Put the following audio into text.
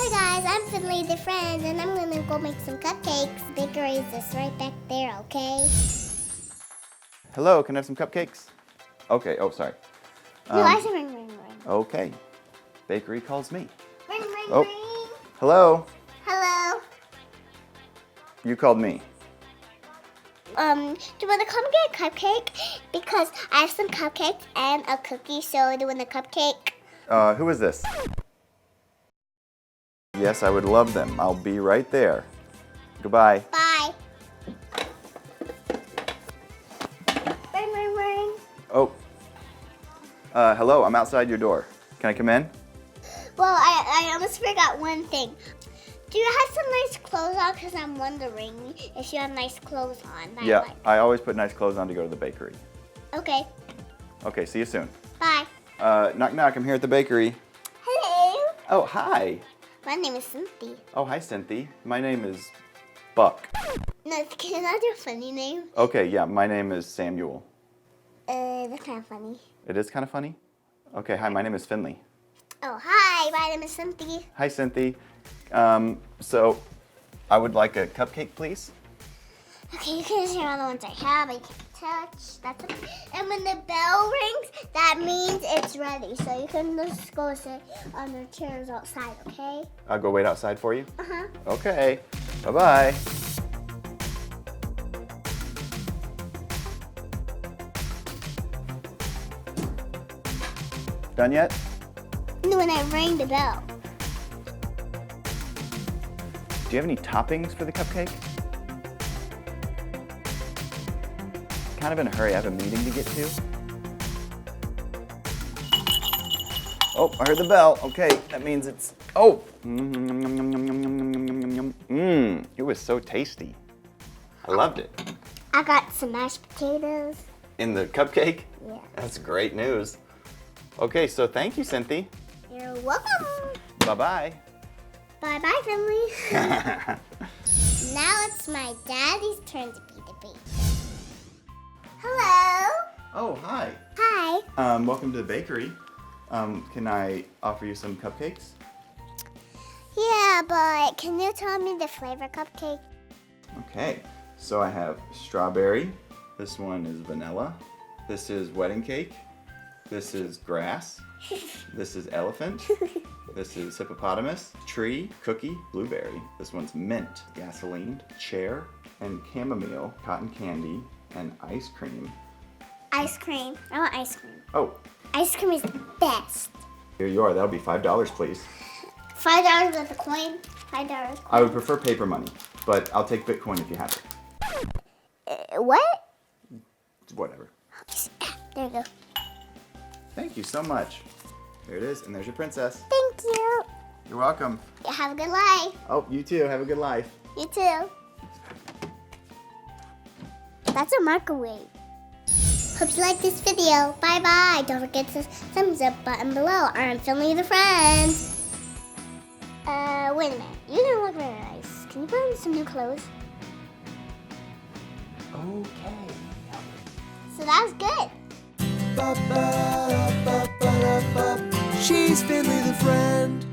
Hi guys, I'm Finley The Friend, and I'm gonna go make some cupcakes. Bakery is just right back there, okay? Hello, can I have some cupcakes? Okay, oh, sorry. No, I said ring, ring, ring. Okay. Bakery calls me. Ring, ring, Oh. ring. Hello, Hello. you called me. Do you want to come get a cupcake? Because I have some cupcakes and a cookie, so do you want a cupcake? Who is this? Yes, I would love them. I'll be right there. Goodbye. Bye. Ring, ring, ring. Oh. Hello, I'm outside your door. Can I come in? Well, I almost forgot one thing. Do you have some nice clothes on? Because I'm wondering if you have nice clothes on. that I Yeah, like. I always put nice clothes on to go to the bakery. Okay. Okay, see you soon. Bye. Knock, knock, I'm here at the bakery. Hello. Oh, hi. My name is Cynthia. Oh, hi, Cynthia. My name is Buck. No, can I do a funny name? Okay, yeah, my name is Samuel. That's kind of funny. It is kind of funny? Okay, hi, my name is Finley. Oh, hi. My name is Cynthia. Hi, Cynthia. So, I would like a cupcake, please. Okay, you can share all the ones I have. I can touch. That's okay. And when the bell rings, that means it's ready. So you can just go sit on the chairs outside, okay? I'll go wait outside for you. Uh-huh. Okay, bye-bye. Done yet? When I ring the bell. Do you have any toppings for the cupcake? Kind of in a hurry, I have a meeting to get to. Oh, I heard the bell. Okay, that means it's, oh! Mmm, it was so tasty. I loved it. I got some mashed potatoes. In the cupcake? Yeah. That's great news. Okay, so thank you, Cynthia. You're welcome. Bye-bye. Bye-bye, Finley. Now it's my daddy's turn to be the baby. Hello. Oh, hi. Hi. Welcome to the bakery. Can I offer you some cupcakes? Yeah, but can you tell me the flavor cupcake? Okay, so I have strawberry. This one is vanilla. This is wedding cake. This is grass. This is elephant. This is hippopotamus, tree, cookie, blueberry. This one's mint, gasoline, chair, and chamomile, cotton candy, and ice cream. Ice cream. I want ice cream. Oh, Ice cream is the best. here you are. That'll be $5, please. $5 with a coin. $5. I would prefer paper money, but I'll take Bitcoin if you have it. What? Whatever. There you go. Thank you so much. Here it is, and there's your princess. Thank you. You're welcome. Have a good life. Oh, you too. Have a good life. You too. That's a microwave. Hope you like this video. Bye-bye. Don't forget to thumbs up button below. I'm Finley The Friend. Wait a minute. You didn't look very nice. Can you put on some new clothes? Okay. So that was good. She's Finley the Friend.